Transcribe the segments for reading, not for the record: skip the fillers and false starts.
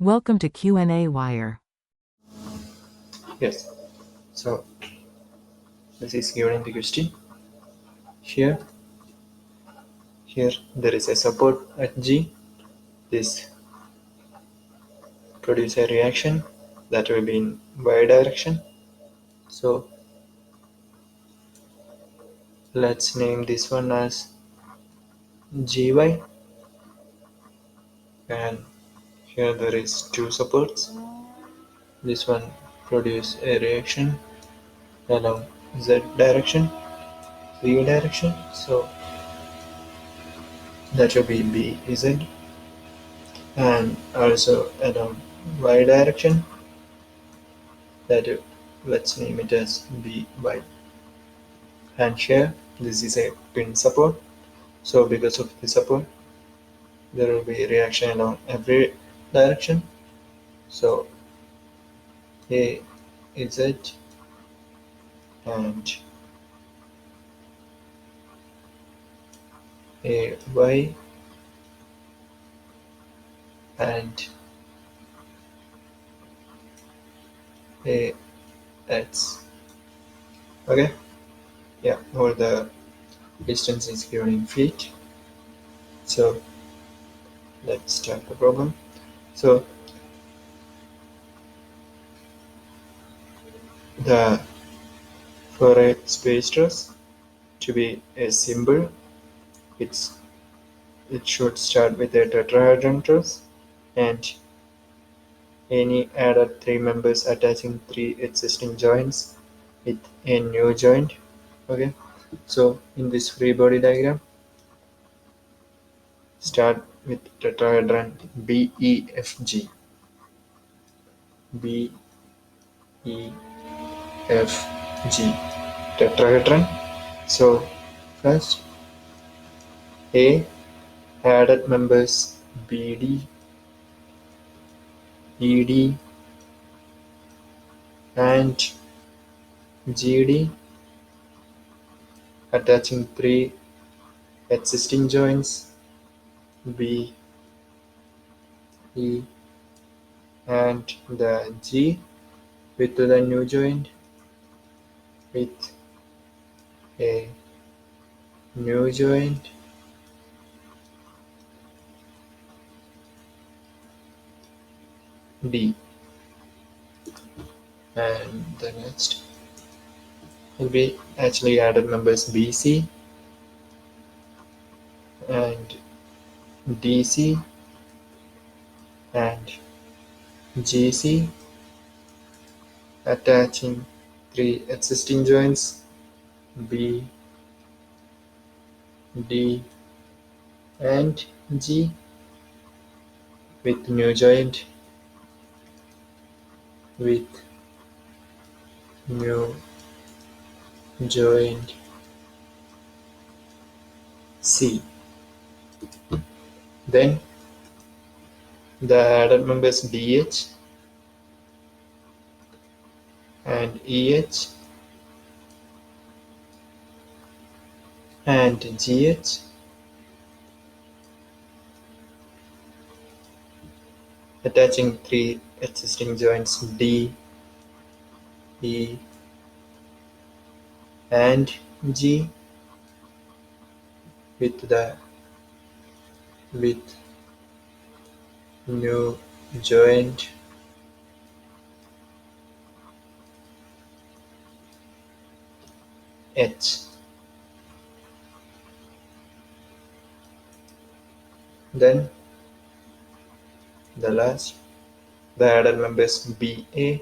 Welcome to qnawire. Yes, so this is given in the question. Here, here there is a support at G. This produce a reaction that will be in y direction. So let's name this one as GY, and here there is two supports. This one produce a reaction along Z direction, Z direction. So that will be BZ, and also along Y direction. That let's name it as BY. And here this is a pin support, so because of the support there will be reaction along every direction. So A is Z and A Y and A X. Okay, yeah, or the distance is given in feet. So let's start the problem. So the for a space truss to be a symbol, it's it should start with a tetrahedron truss and any added three members attaching three existing joints with a new joint. Okay, so in this free body diagram, start with tetrahedron BEFG. BEFG tetrahedron. So first A added members BD, ED and GD attaching three existing joints B, E and the G with the new joint with a new joint D, and the next will be actually added members BC and DC and GC attaching three existing joints B, D and G with new joint with new joint C. Then the added members BH and EH and GH attaching three existing joints D, E and G with new joint H. Then the last, the added members BA,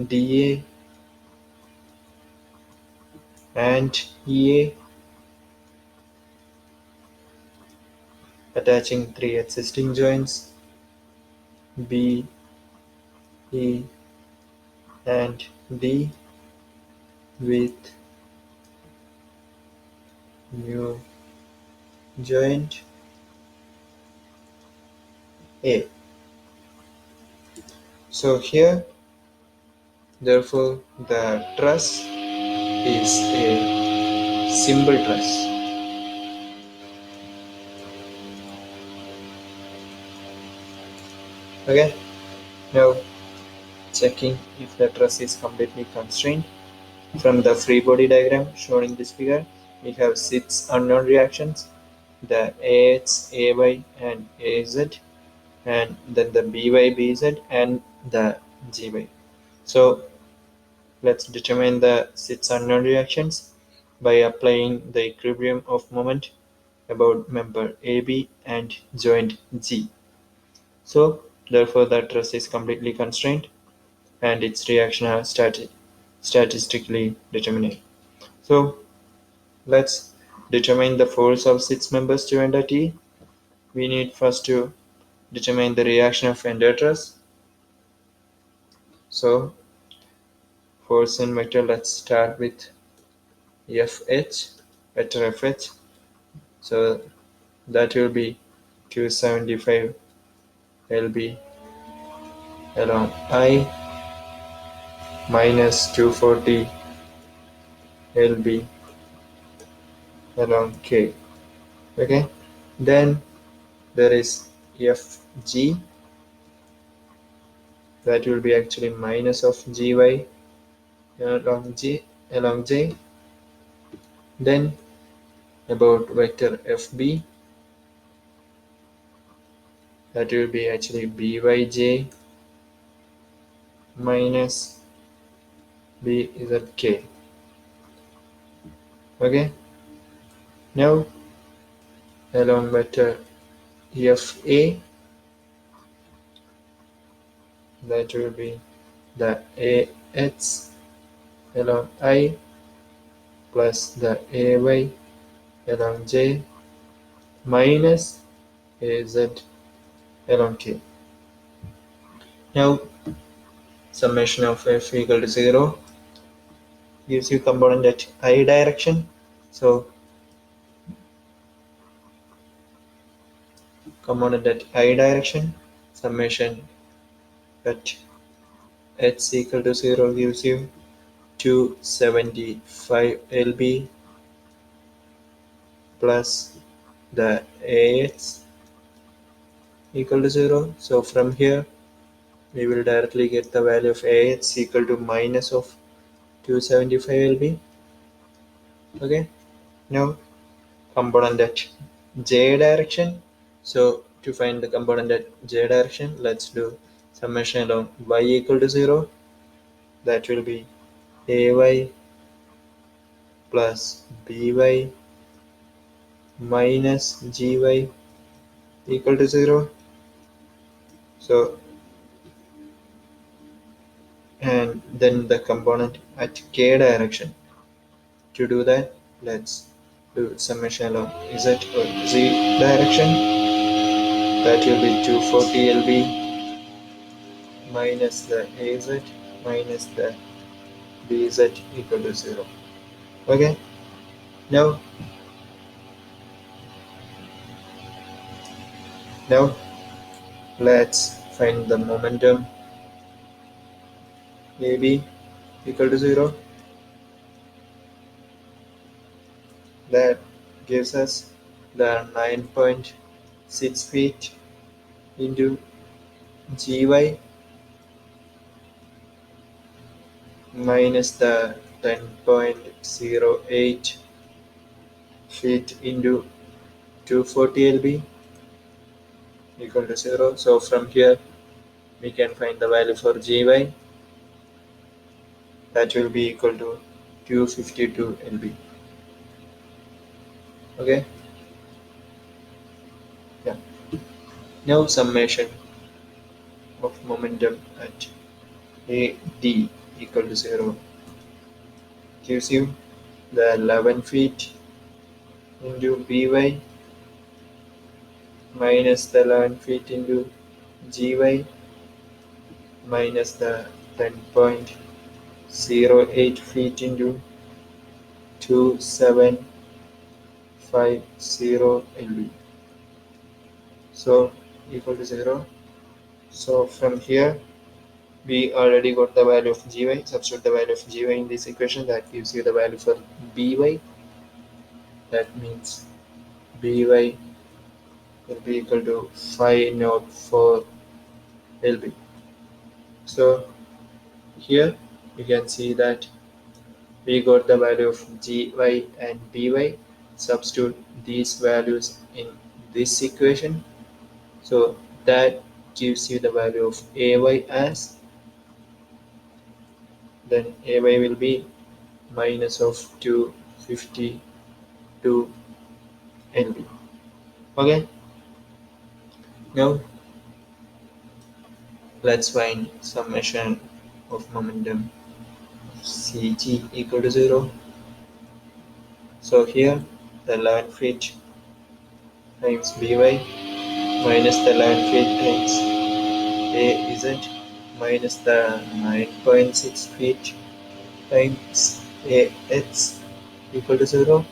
DA and EA attaching three existing joints B, E and D with new joint A. So here, therefore, the truss is a simple truss. Okay, now checking if the truss is completely constrained. From the free body diagram shown in this figure, we have 6 unknown reactions, the AX, AY and AZ, and then the BY, BZ and the GY. So let's determine the 6 unknown reactions by applying the equilibrium of moment about member AB and joint G. So therefore the truss is completely constrained and its reaction are statistically determinate. So let's determine the force of 6 members to enter T. We need first to determine the reaction of entire truss. So force in vector, let's start with FH, vector FH. So that will be 275 lb along I minus 240 lb along K. Okay, then there is Fg, that will be actually minus of Gy along J. Then about vector Fb, that will be actually Byj minus Bzk. Okay, now along vector Fa, that will be the AX along I plus the AY along J minus AZ along K. Now summation of F equal to 0 gives you component at I direction. So component at I direction, summation at H equal to 0 gives you 275 lb plus the AX equal to 0. So from here we will directly get the value of AX equal to minus of 275 lb. Okay, now component at J direction. So to find the component at J direction, let's do summation along Y equal to 0. That will be AY plus BY minus GY equal to 0. So and then the component at K direction. To do that, let's do summation along Z or Z direction. That will be 240 lb minus the AZ minus the BZ equal to 0. Okay, now let's find the momentum AB equal to 0. That gives us the 9.6 feet into GY minus the 10.08 feet into 240 lb equal to 0. So from here we can find the value for GY, that will be equal to 252 lb. Okay, yeah. Now summation of momentum at AD equal to 0 gives you the 11 feet into By minus the 11 feet into Gy minus the 10.08 feet into 2750 lb. So equal to 0. So from here we already got the value of Gy. Substitute the value of Gy in this equation. That gives you the value for By. That means By will be equal to 504 LB. So here you can see that we got the value of gy and by. Substitute these values in this equation. So that gives you the value of ay as, then ay will be minus of 252 lb. Okay, now let's find summation of momentum cg equal to 0. So here the 11 feet times by minus the 11 feet times az minus the 9.6 feet times AX equal to 0.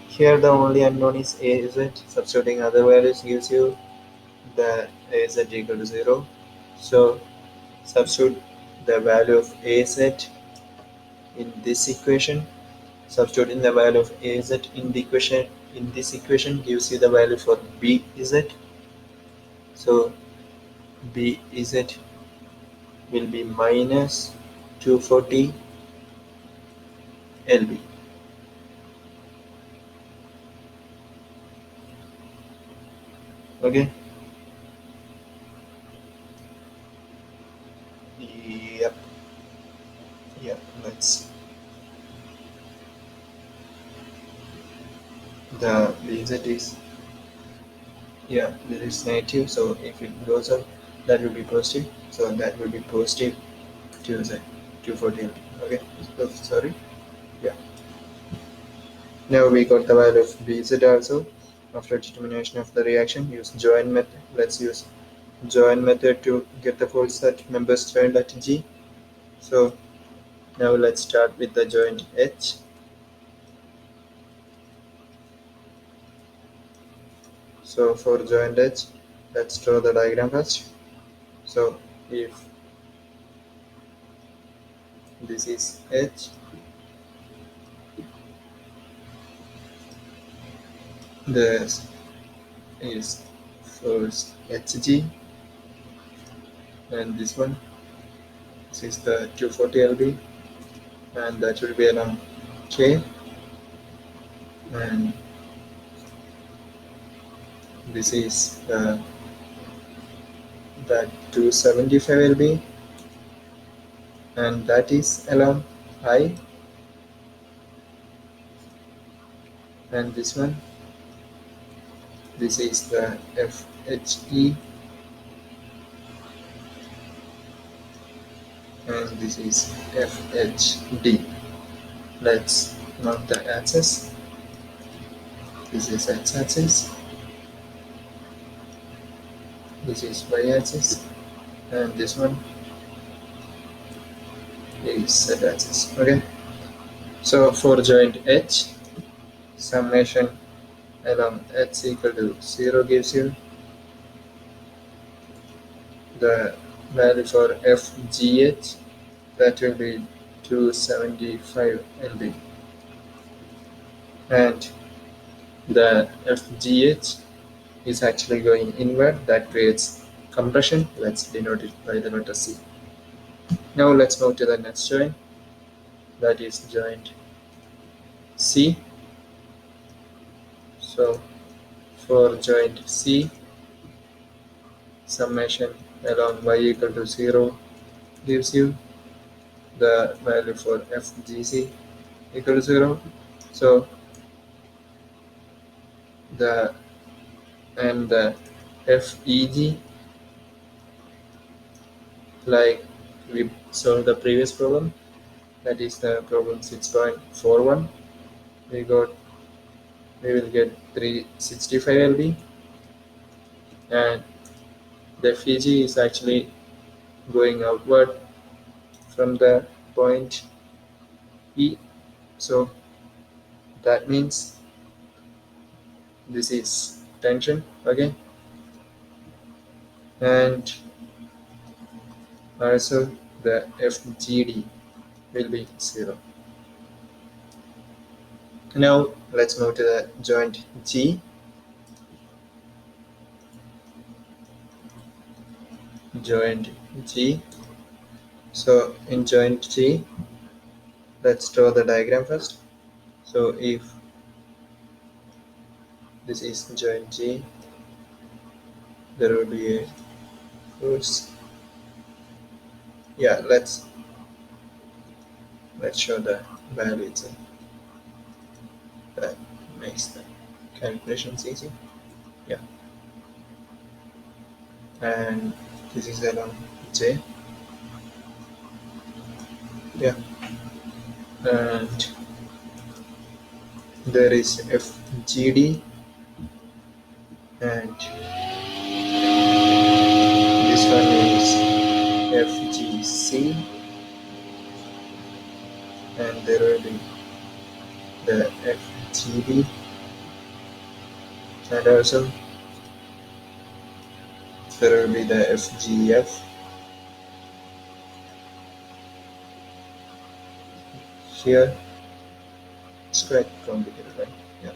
Here the only unknown is AZ. Substituting other values gives you the AZ equal to 0. So substitute the value of AZ in this equation. Substituting the value of AZ in the equation in this equation gives you the value for BZ. So BZ will be minus 240 lb. Okay. Yep. Yeah. Let's. The BZ is, yeah, this is negative, so if it goes up that will be positive, so that will be positive 2z 240. Okay, so sorry. Yeah, now we got the value of bz also. After determination of the reaction, use join method. Let's use join method to get the force that members joined at G. So now let's start with the joint H. So for joint H, let's draw the diagram first. So if this is H, this is first HG, and this is the 240 lb, and that will be around K, and this is the 275 lb, and that is along I, and this is the FHE, and this is FHD. Let's mark the axis. This is x-axis, this is y-axis, and this one is z-axis. Okay, so for joint H, summation along H equal to 0 gives you the value for FGH, that will be 275 lb, and the FGH is actually going inward, that creates compression. Let's denote it by the letter C. Now let's move to the next joint, that is joint C. So for joint C, summation along y equal to 0 gives you the value for FGC equal to 0. So the FEG, like we solved the previous problem, that is the problem 6.41, we will get 365 lb, and the FEG is actually going outward from the point E, so that means this is tension. Okay, and also the FGD will be 0. Now let's move to the joint G. joint G. So in joint G, let's draw the diagram first. So if this is joint G, there will be a force. Yeah, let's show the value itself. That makes the calculations easy. Yeah, and this is along J. Yeah, and there is FGD, and this one is FGC, and there will be the FGD, and also there will be the FGF. Here it's quite complicated, right? Yeah.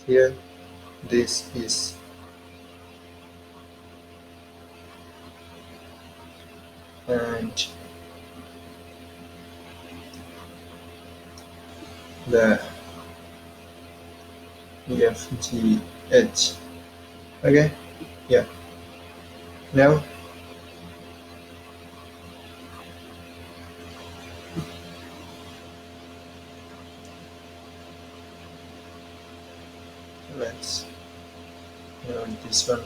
Here this is and the FGH. Okay. Yeah. Now let's this one.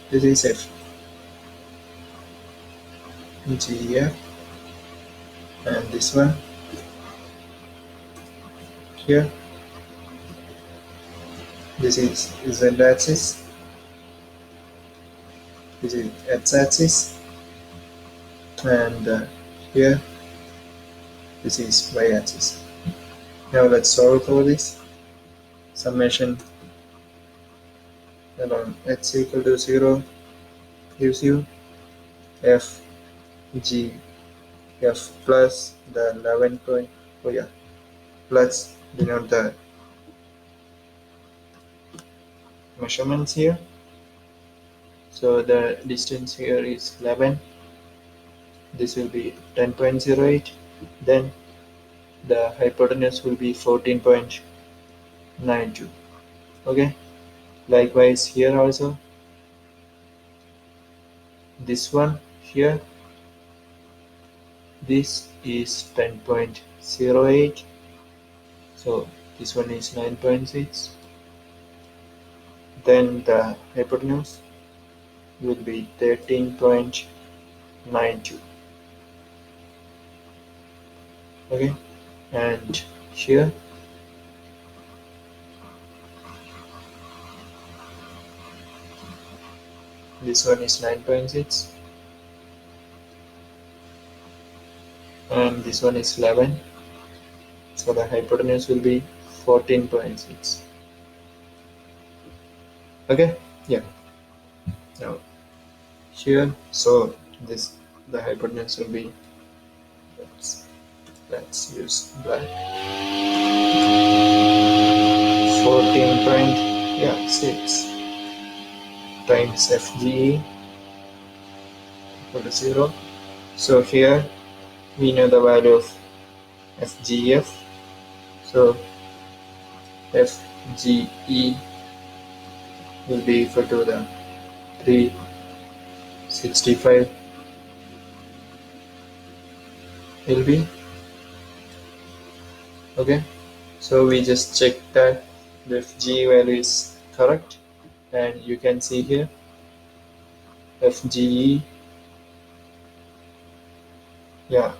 This is FGF, and this one here. This is Z axis. This is X axis, and here this is Y axis. Now let's solve for this. Summation along x equal to 0 gives you f g f plus the 11 point, oh yeah, plus denote the measurements here. So the distance here is 11. This will be 10.08. Then the hypotenuse will be 14.92. Okay. Likewise here also. This one here. This is 10.08. So this one is 9.6. Then the hypotenuse will be 13.92. Okay, and here this one is 9.6 and this one is 11. So the hypotenuse will be 14.6. Okay, yeah. Now here, so this the hypotenuse will be, let's use black, 14.6 times FGE equal to 0. So here we know the value of FGF. So FGE will be equal to the 365 LB. Okay, so we just check that the FG value is correct, and you can see here FGE, yeah,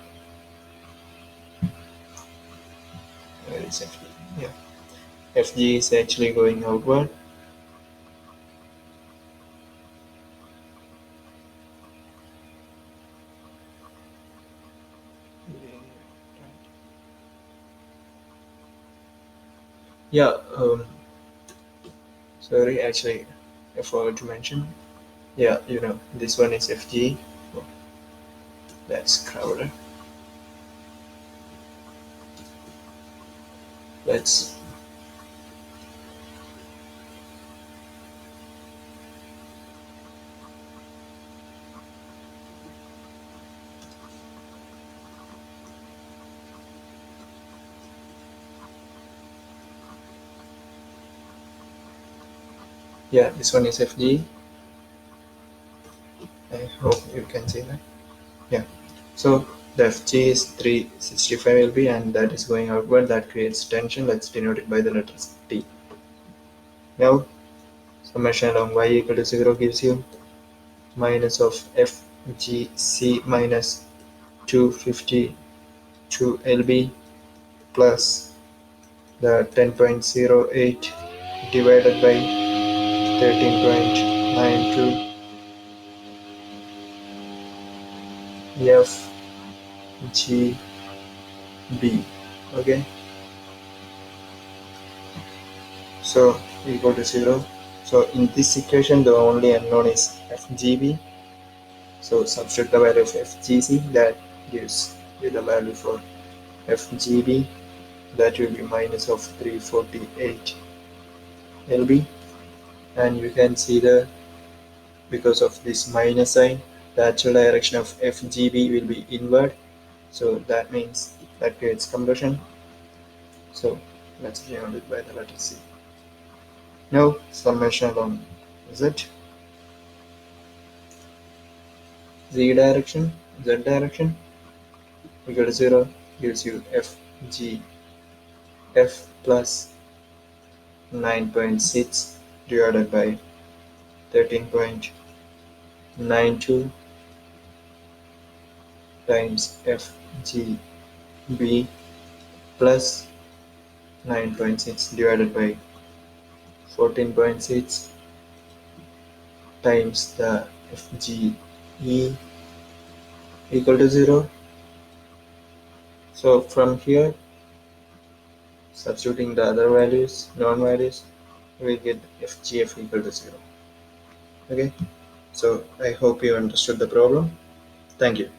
where is FG? Yeah, FG is actually going outward. Yeah, sorry, actually I forgot to mention. Yeah, this one is FG. Oh, that's crowded. Let's Yeah, this one is FG. I hope you can see that. Yeah. So the FG is 365 lb and that is going outward. That creates tension. That's denoted by the letter T. Now summation along y equal to 0 gives you minus of FGC minus 252 lb plus the 10.08 divided by 13.92 FGB. Okay, so equal to 0. So in this equation the only unknown is FGB. So substitute the value of FGC, that gives you the value for FGB, that will be minus of 348 lb. And you can see the, because of this minus sign, the actual direction of FGB will be inward, so that means that creates compression. So let's denote it by the letter C. Now summation along Z direction equal to 0 gives you FGF plus 9.6 divided by 13.92 times FGB plus 9.6 divided by 14.6 times the FGE equal to 0. So from here, substituting the other values, known values, we get FGF equal to 0. Okay, so I hope you understood the problem. Thank you.